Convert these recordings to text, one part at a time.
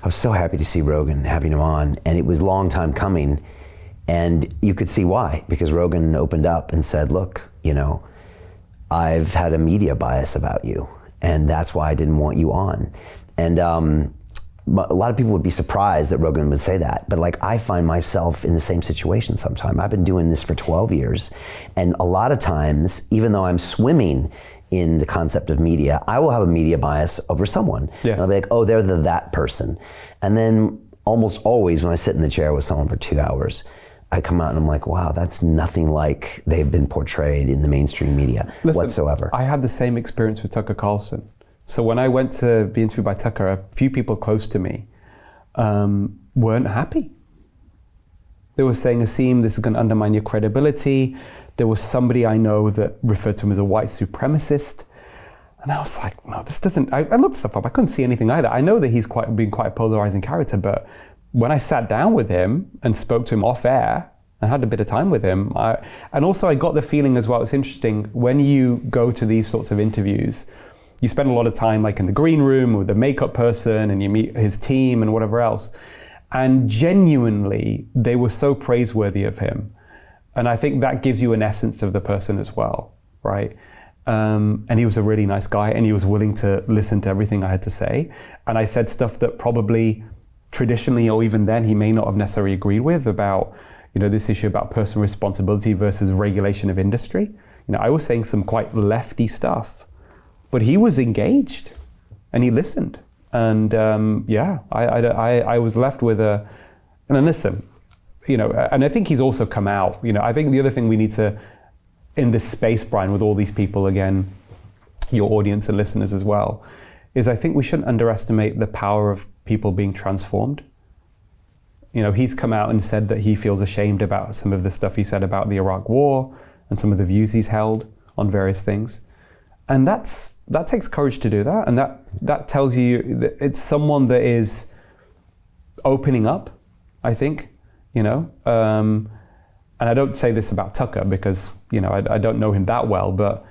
I was so happy to see Rogan, having him on, and it was a long time coming, and you could see why, because Rogan opened up and said, look, you know, I've had a media bias about you, and that's why I didn't want you on. And a lot of people would be surprised that Rogan would say that, but like I find myself in the same situation sometimes. I've been doing this for 12 years, and a lot of times, even though I'm swimming in the concept of media, I will have a media bias over someone. Yes. And I'll be like, oh, they're that person. And then almost always when I sit in the chair with someone for 2 hours, I come out and I'm like, wow, that's nothing like they've been portrayed in the mainstream media whatsoever. I had the same experience with Tucker Carlson. So when I went to be interviewed by Tucker, a few people close to me weren't happy. They were saying, Aseem, this is going to undermine your credibility. There was somebody I know that referred to him as a white supremacist. And I was like, no, this doesn't, I looked stuff up, I couldn't see anything either. I know that he's been quite a polarizing character, but when I sat down with him and spoke to him off air, and had a bit of time with him, and also I got the feeling as well, it's interesting, when you go to these sorts of interviews, you spend a lot of time like in the green room with the makeup person, and you meet his team and whatever else. And genuinely, they were so praiseworthy of him. And I think that gives you an essence of the person as well, right? And he was a really nice guy, and he was willing to listen to everything I had to say. And I said stuff that probably traditionally, or even then, he may not have necessarily agreed with about, you know, this issue about personal responsibility versus regulation of industry. You know, I was saying some quite lefty stuff, but he was engaged and he listened. And I was left with and then listen, you know, and I think he's also come out, you know, I think the other thing we need to, in this space, Brian, with all these people, again, your audience and listeners as well, is I think we shouldn't underestimate the power of people being transformed. You know, he's come out and said that he feels ashamed about some of the stuff he said about the Iraq War and some of the views he's held on various things. And that takes courage to do that. And that tells you that it's someone that is opening up, I think, you know. And I don't say this about Tucker because, you know, I don't know him that well, but,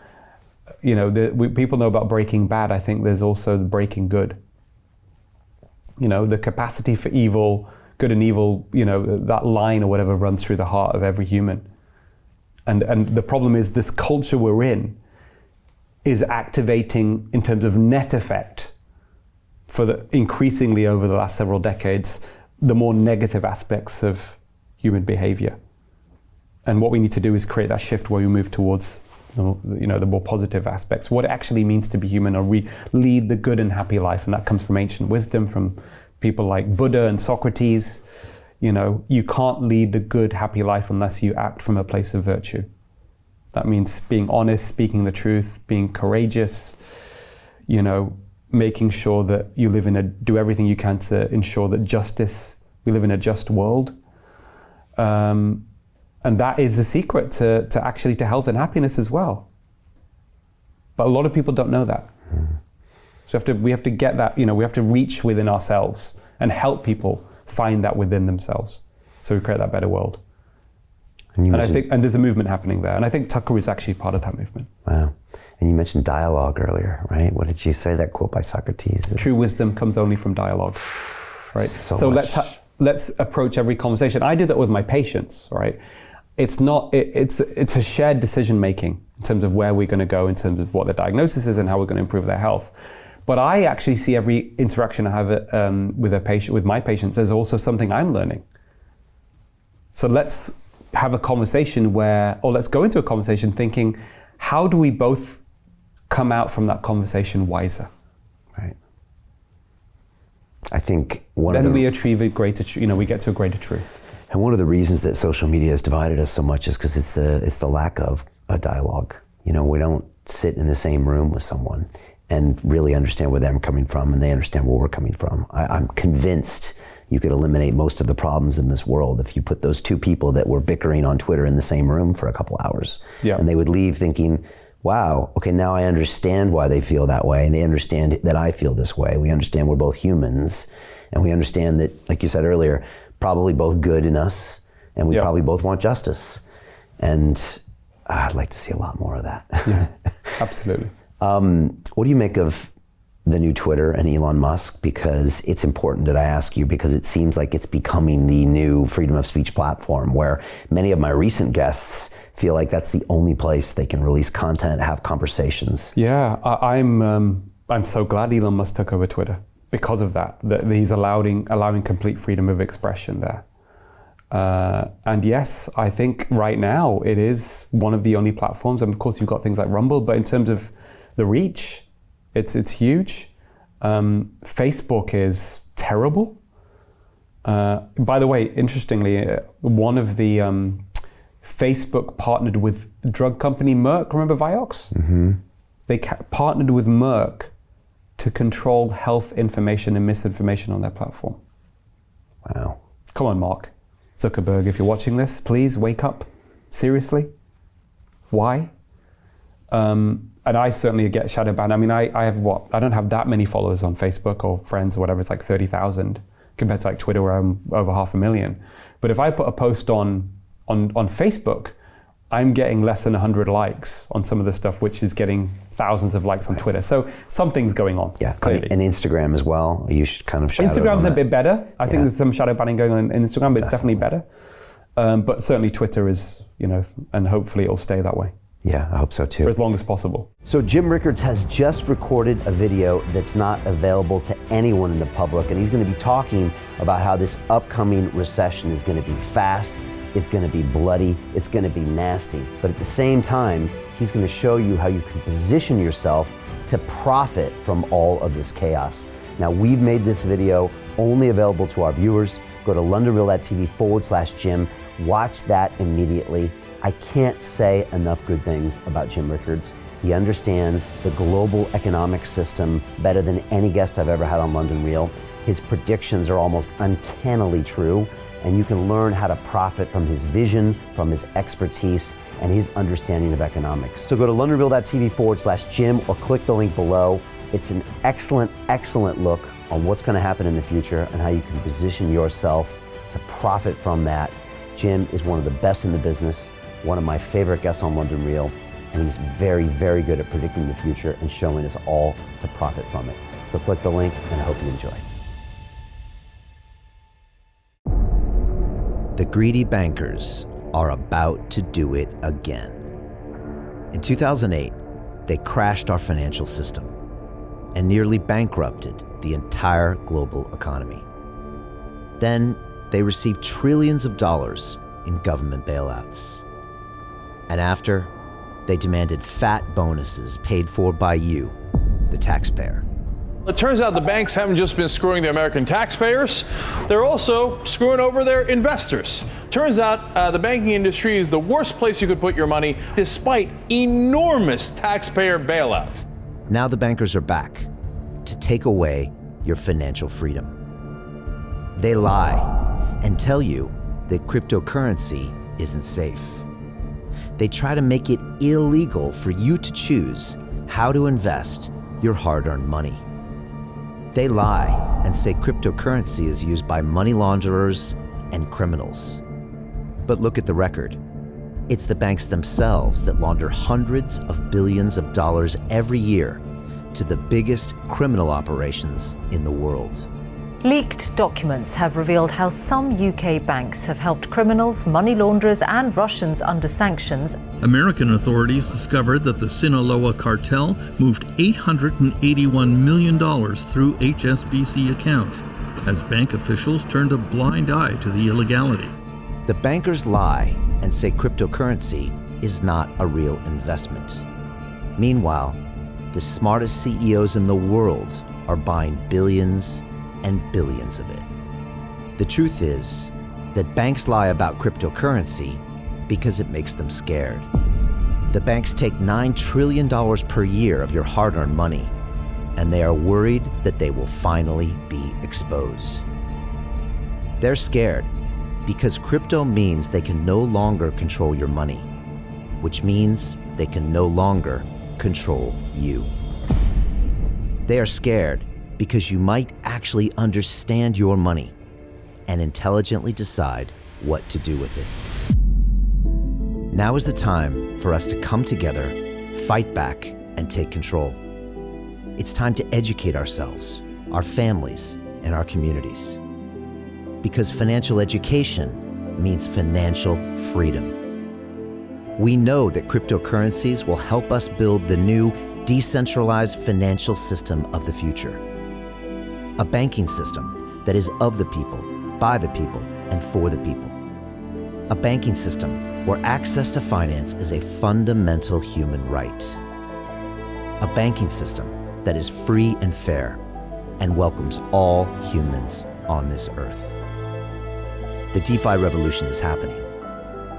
you know, people know about Breaking Bad. I think there's also the Breaking Good. You know, the capacity for evil, good and evil, you know, that line or whatever runs through the heart of every human. And the problem is this culture we're in is activating, in terms of net effect, increasingly over the last several decades, the more negative aspects of human behavior. And what we need to do is create that shift where we move towards, you know, the more positive aspects, what it actually means to be human, or we lead the good and happy life. And that comes from ancient wisdom, from people like Buddha and Socrates. You know, you can't lead the good, happy life unless you act from a place of virtue. That means being honest, speaking the truth, being courageous, you know, making sure that you do everything you can to ensure that we live in a just world. And that is the secret to health and happiness as well. But a lot of people don't know that. So we have to get that, you know, we have to reach within ourselves and help people find that within themselves, so we create that better world. And I think there's a movement happening there, and I think Tucker is actually part of that movement. Wow. And you mentioned dialogue earlier, right? What did you say, that quote by Socrates? True wisdom comes only from dialogue, right? So let's approach every conversation. I do that with my patients, right? It's a shared decision making in terms of where we're going to go, in terms of what the diagnosis is and how we're going to improve their health. But I actually see every interaction I have with my patients as also something I'm learning. So let's have a conversation let's go into a conversation thinking, how do we both come out from that conversation wiser? Right. I think we achieve we get to a greater truth. And one of the reasons that social media has divided us so much is because it's the lack of a dialogue. You know, we don't sit in the same room with someone and really understand where they're coming from, and they understand where we're coming from. I'm convinced you could eliminate most of the problems in this world if you put those two people that were bickering on Twitter in the same room for a couple hours. Yeah. And they would leave thinking, wow, okay, now I understand why they feel that way, and they understand that I feel this way. We understand we're both humans, and we understand that, like you said earlier, probably both good in us, and we probably both want justice. And I'd like to see a lot more of that. Yeah, absolutely. What do you make of the new Twitter and Elon Musk, because it's important that I ask you, because it seems like it's becoming the new freedom of speech platform, where many of my recent guests feel like that's the only place they can release content, have conversations. Yeah, I'm so glad Elon Musk took over Twitter because of that he's allowing complete freedom of expression there. And yes, I think right now it is one of the only platforms, and of course you've got things like Rumble, but in terms of the reach, it's huge. Facebook is terrible. By the way, interestingly, one of the Facebook partnered with drug company Merck. Remember Vioxx? Mm-hmm. They partnered with Merck to control health information and misinformation on their platform. Wow. Come on, Mark Zuckerberg, if you're watching this, please wake up. Seriously? Why? And I certainly get shadow banned. I mean, I have I don't have that many followers on Facebook or friends or whatever. It's like 30,000 compared to like Twitter where I'm over 500,000. But if I put a post on Facebook, I'm getting less than 100 likes on some of the stuff, which is getting thousands of likes on Twitter. So something's going on, yeah, clearly. And Instagram as well. You should kind of shadow Instagram's on a bit better. I think Yeah. there's some shadow banning going on in Instagram, but it's definitely better. But certainly Twitter is, and hopefully it'll stay that way Yeah, I hope so too. for as long as possible. So Jim Rickards has just recorded a video that's not available to anyone in the public, and he's going to be talking about how this upcoming recession is going to be fast, it's going to be bloody, it's going to be nasty. But at the same time, he's going to show you how you can position yourself to profit from all of this chaos. Now, we've made this video only available to our viewers. Go to londonreal.tv/Jim. Watch that immediately. I can't say enough good things about Jim Rickards. He understands the global economic system better than any guest I've ever had on London Real. His predictions are almost uncannily true, and you can learn how to profit from his vision, from his expertise, and his understanding of economics. So go to londonreal.tv/Jim or click the link below. It's an excellent, excellent look on what's going to happen in the future and how you can position yourself to profit from that. Jim is one of the best in the business, one of my favorite guests on London Real, and he's very, very good at predicting the future and showing us all to profit from it. So click the link, and I hope you enjoy. The greedy bankers are about to do it again. In 2008, they crashed our financial system and nearly bankrupted the entire global economy. Then they received trillions of dollars in government bailouts. And after, they demanded fat bonuses paid for by you, the taxpayer. It turns out the banks haven't just been screwing the American taxpayers, they're also screwing over their investors. Turns out the banking industry is the worst place you could put your money, despite enormous taxpayer bailouts. Now the bankers are back to take away your financial freedom. They lie and tell you that cryptocurrency isn't safe. They try to make it illegal for you to choose how to invest your hard-earned money. They lie and say cryptocurrency is used by money launderers and criminals. But look at the record. It's the banks themselves that launder hundreds of billions of dollars every year to the biggest criminal operations in the world. Leaked documents have revealed how some UK banks have helped criminals, money launderers and Russians under sanctions. American authorities discovered that the Sinaloa cartel moved $881 million through HSBC accounts as bank officials turned a blind eye to the illegality. The bankers lie and say cryptocurrency is not a real investment. Meanwhile, the smartest CEOs in the world are buying billions and billions of it. The truth is that banks lie about cryptocurrency because it makes them scared. The banks take $9 trillion per year of your hard-earned money, and they are worried that they will finally be exposed. They're scared because crypto means they can no longer control your money, which means they can no longer control you. They are scared because you might actually understand your money and intelligently decide what to do with it. Now is the time for us to come together, fight back, and take control. It's time to educate ourselves, our families, and our communities. Because financial education means financial freedom. We know that cryptocurrencies will help us build the new decentralized financial system of the future. A banking system that is of the people, by the people, and for the people. A banking system where access to finance is a fundamental human right. A banking system that is free and fair and welcomes all humans on this earth. The DeFi revolution is happening.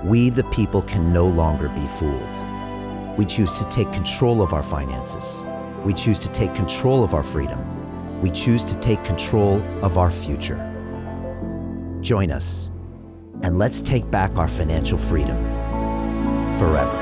We, the people, can no longer be fooled. We choose to take control of our finances. We choose to take control of our freedom. We choose to take control of our future. Join us, and let's take back our financial freedom forever.